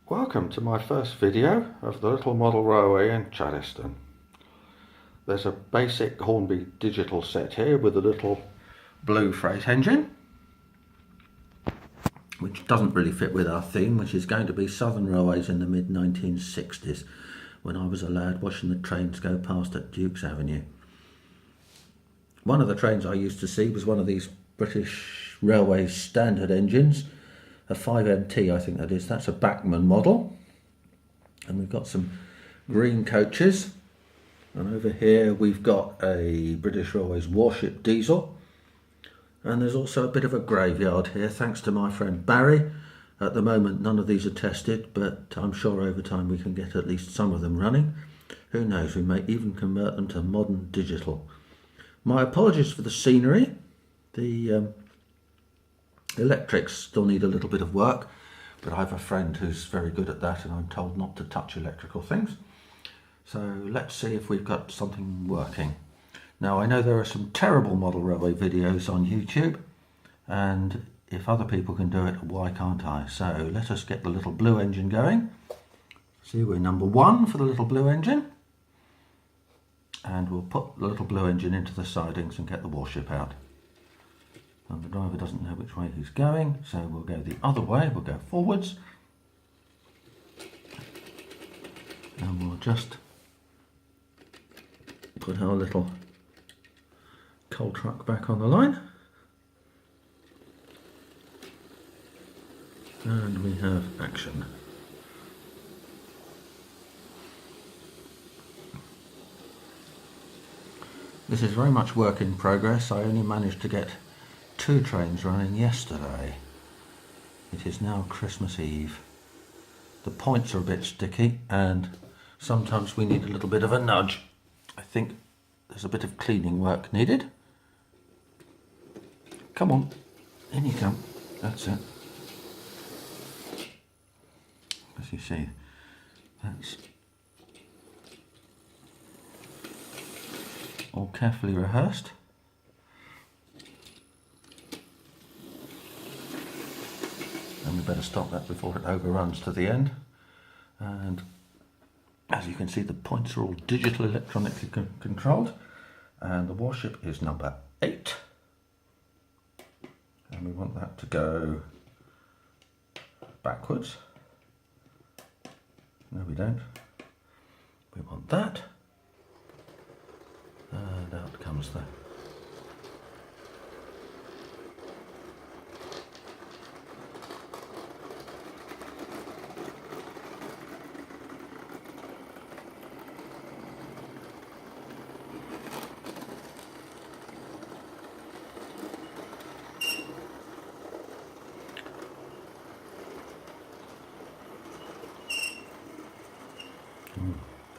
Welcome to my first video of the little model railway in Chaddeston. There's a basic Hornby digital set here with a little blue freight engine, which doesn't really fit with our theme, which is going to be Southern Railways in the mid-1960s, when I was a lad watching the trains go past at Dukes Avenue. One of the trains I used to see was one of these British Railways standard engines, a 5MT I think that is. That's a Bachmann model, and we've got some green coaches, and over here we've got a British Railways Warship diesel, and there's also a bit of a graveyard here thanks to my friend Barry. At the moment none of these are tested, but I'm sure over time we can get at least some of them running. Who knows, we may even convert them to modern digital. My apologies for the scenery. The electrics still need a little bit of work, but I have a friend who's very good at that, and I'm told not to touch electrical things. So let's see if we've got something working. Now, I know there are some terrible model railway videos on YouTube, and if other people can do it, why can't I? So let us get the little blue engine going. See, we're number 1 for the little blue engine, and we'll put the little blue engine into the sidings and get the warship out. And the driver doesn't know which way he's going, so we'll go the other way. We'll go forwards, and we'll just put our little coal truck back on the line, and we have action. This is very much work in progress. I only managed to get 2 trains running yesterday. It is now Christmas Eve. The points are a bit sticky, and sometimes we need a little bit of a nudge. I think there's a bit of cleaning work needed. Come on, in you come. That's it. As you see, that's all carefully rehearsed. And we better stop that before it overruns to the end. And as you can see, the points are all digital electronically controlled, and the warship is number 8, and we want that to go backwards. No, we don't. We want that, and out comes the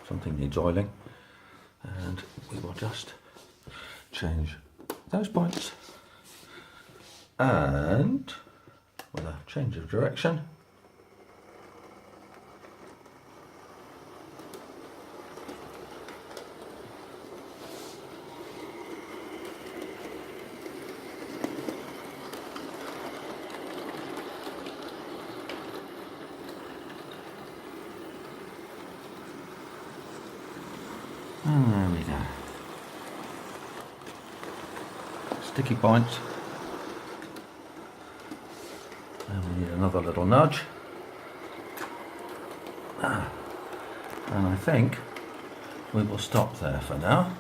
something needs oiling, and we will just change those points, and with a change of direction and there we go. Sticky points. And we need another little nudge. And I think we will stop there for now.